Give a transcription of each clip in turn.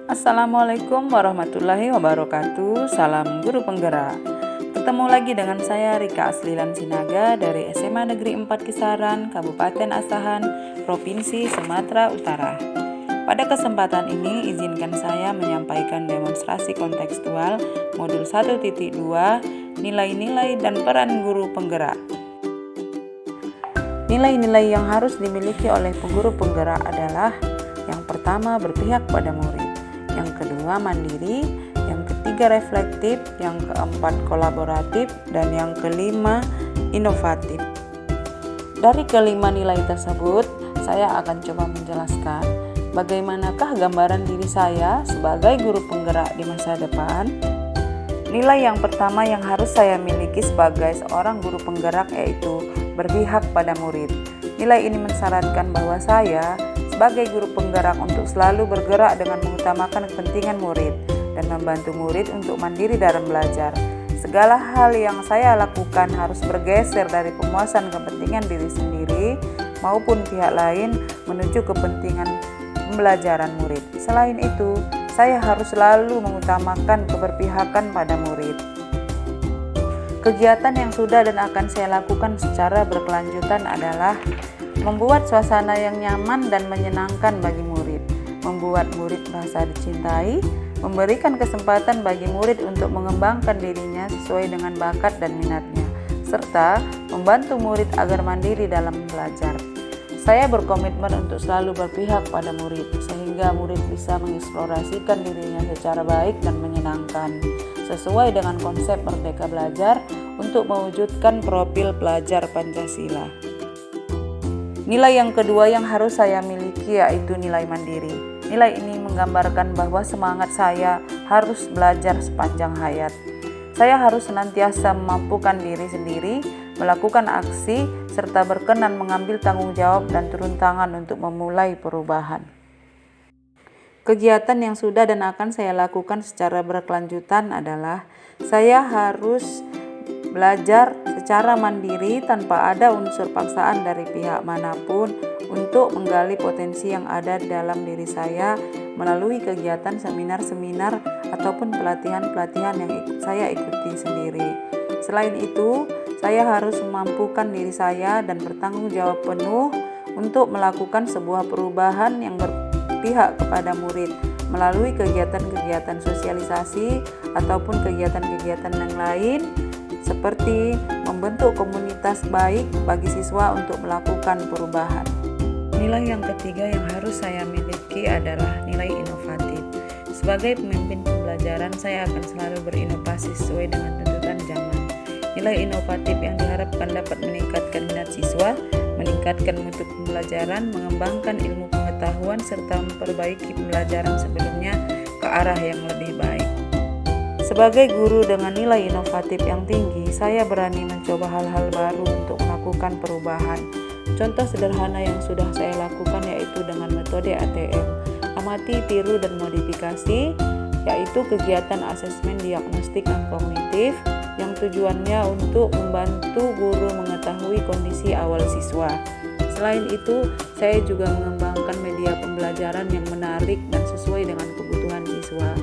Assalamualaikum warahmatullahi wabarakatuh. Salam guru penggerak. Ketemu lagi dengan saya Rika Aslilan Sinaga dari SMA Negeri 4 Kisaran, Kabupaten Asahan, Provinsi Sumatera Utara. Pada kesempatan ini izinkan saya menyampaikan demonstrasi kontekstual modul 1.2 nilai-nilai dan peran guru penggerak. Nilai-nilai yang harus dimiliki oleh guru penggerak adalah: yang pertama, berpihak pada murid; yang kedua, mandiri; yang ketiga, reflektif; yang keempat, kolaboratif; dan yang kelima, inovatif. Dari kelima nilai tersebut, saya akan coba menjelaskan bagaimanakah gambaran diri saya sebagai guru penggerak di masa depan. Nilai yang pertama yang harus saya miliki sebagai seorang guru penggerak yaitu berpihak pada murid. Nilai ini mensyaratkan bahwa saya sebagai guru penggerak untuk selalu bergerak dengan mengutamakan kepentingan murid dan membantu murid untuk mandiri dalam belajar. Segala hal yang saya lakukan harus bergeser dari pemuasan kepentingan diri sendiri maupun pihak lain menuju kepentingan pembelajaran murid. Selain itu, saya harus selalu mengutamakan keberpihakan pada murid. Kegiatan yang sudah dan akan saya lakukan secara berkelanjutan adalah membuat suasana yang nyaman dan menyenangkan bagi murid, membuat murid merasa dicintai, memberikan kesempatan bagi murid untuk mengembangkan dirinya sesuai dengan bakat dan minatnya, serta membantu murid agar mandiri dalam belajar. Saya berkomitmen untuk selalu berpihak pada murid, sehingga murid bisa mengeksplorasikan dirinya secara baik dan menyenangkan, sesuai dengan konsep Merdeka Belajar untuk mewujudkan profil pelajar Pancasila. Nilai yang kedua yang harus saya miliki yaitu nilai mandiri. Nilai ini menggambarkan bahwa semangat saya harus belajar sepanjang hayat. Saya harus senantiasa memampukan diri sendiri, melakukan aksi, serta berkenan mengambil tanggung jawab dan turun tangan untuk memulai perubahan. Kegiatan yang sudah dan akan saya lakukan secara berkelanjutan adalah saya harus belajar secara mandiri tanpa ada unsur paksaan dari pihak manapun untuk menggali potensi yang ada dalam diri saya melalui kegiatan seminar-seminar ataupun pelatihan-pelatihan yang saya ikuti sendiri. Selain itu, saya harus memampukan diri saya dan bertanggung jawab penuh untuk melakukan sebuah perubahan yang berpihak kepada murid melalui kegiatan-kegiatan sosialisasi ataupun kegiatan-kegiatan yang lain seperti membentuk komunitas baik bagi siswa untuk melakukan perubahan. Nilai yang ketiga yang harus saya miliki adalah nilai inovatif. Sebagai pemimpin pembelajaran, saya akan selalu berinovasi sesuai dengan tuntutan zaman. Nilai inovatif yang diharapkan dapat meningkatkan minat siswa, meningkatkan mutu pembelajaran, mengembangkan ilmu pengetahuan, serta memperbaiki pembelajaran sebelumnya ke arah yang lebih baik. Sebagai guru dengan nilai inovatif yang tinggi, saya berani mencoba hal-hal baru untuk melakukan perubahan. Contoh sederhana yang sudah saya lakukan yaitu dengan metode ATM, amati, tiru, dan modifikasi, yaitu kegiatan asesmen diagnostik dan kognitif yang tujuannya untuk membantu guru mengetahui kondisi awal siswa. Selain itu, saya juga mengembangkan media pembelajaran yang menarik dan sesuai dengan kebutuhan siswa.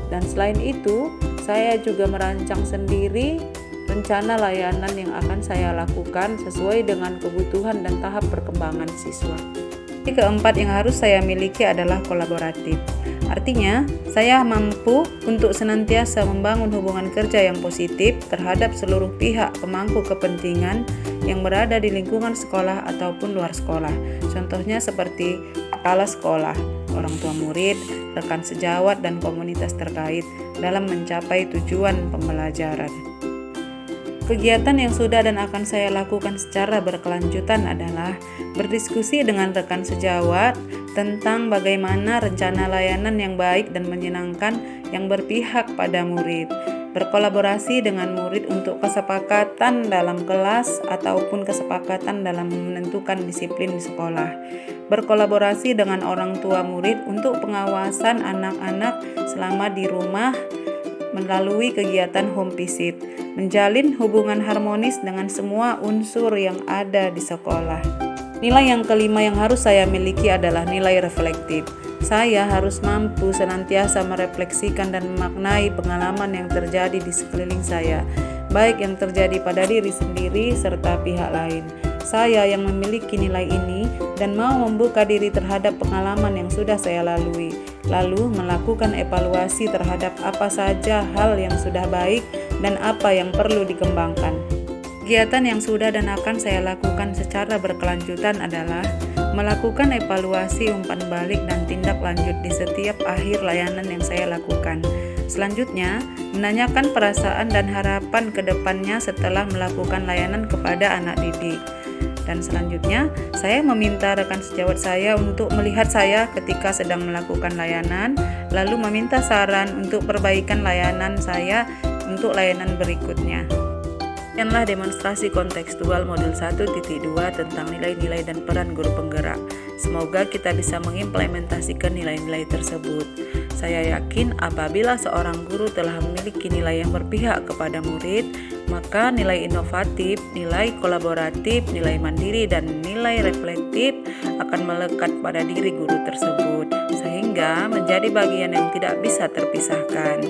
Dan selain itu, saya juga merancang sendiri rencana layanan yang akan saya lakukan sesuai dengan kebutuhan dan tahap perkembangan siswa. Yang keempat yang harus saya miliki adalah kolaboratif. Artinya, saya mampu untuk senantiasa membangun hubungan kerja yang positif terhadap seluruh pihak pemangku kepentingan yang berada di lingkungan sekolah ataupun luar sekolah. Contohnya seperti kepala sekolah, orang tua murid, rekan sejawat, dan komunitas terkait dalam mencapai tujuan pembelajaran. Kegiatan yang sudah dan akan saya lakukan secara berkelanjutan adalah berdiskusi dengan rekan sejawat tentang bagaimana rencana layanan yang baik dan menyenangkan yang berpihak pada murid, berkolaborasi dengan murid untuk kesepakatan dalam kelas ataupun kesepakatan dalam menentukan disiplin di sekolah, berkolaborasi dengan orang tua murid untuk pengawasan anak-anak selama di rumah melalui kegiatan home visit, menjalin hubungan harmonis dengan semua unsur yang ada di sekolah. Nilai yang kelima yang harus saya miliki adalah nilai reflektif. Saya harus mampu senantiasa merefleksikan dan memaknai pengalaman yang terjadi di sekeliling saya, baik yang terjadi pada diri sendiri serta pihak lain. Saya yang memiliki nilai ini dan mau membuka diri terhadap pengalaman yang sudah saya lalui, lalu melakukan evaluasi terhadap apa saja hal yang sudah baik dan apa yang perlu dikembangkan. Kegiatan yang sudah dan akan saya lakukan secara berkelanjutan adalah melakukan evaluasi, umpan balik, dan tindak lanjut di setiap akhir layanan yang saya lakukan. Selanjutnya, menanyakan perasaan dan harapan ke depannya setelah melakukan layanan kepada anak didik. Dan selanjutnya, saya meminta rekan sejawat saya untuk melihat saya ketika sedang melakukan layanan, lalu meminta saran untuk perbaikan layanan saya untuk layanan berikutnya. Demikianlah demonstrasi kontekstual modul 1.2 tentang nilai-nilai dan peran guru penggerak. Semoga kita bisa mengimplementasikan nilai-nilai tersebut. Saya yakin apabila seorang guru telah memiliki nilai yang berpihak kepada murid, maka nilai inovatif, nilai kolaboratif, nilai mandiri, dan nilai reflektif akan melekat pada diri guru tersebut, sehingga menjadi bagian yang tidak bisa terpisahkan.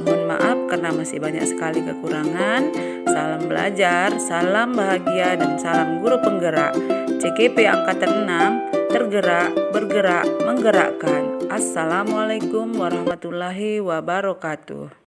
Mohon maaf karena masih banyak sekali kekurangan. Salam belajar, salam bahagia, dan salam guru penggerak. CKP Angkatan 6, tergerak, bergerak, menggerakkan. Assalamualaikum warahmatullahi wabarakatuh.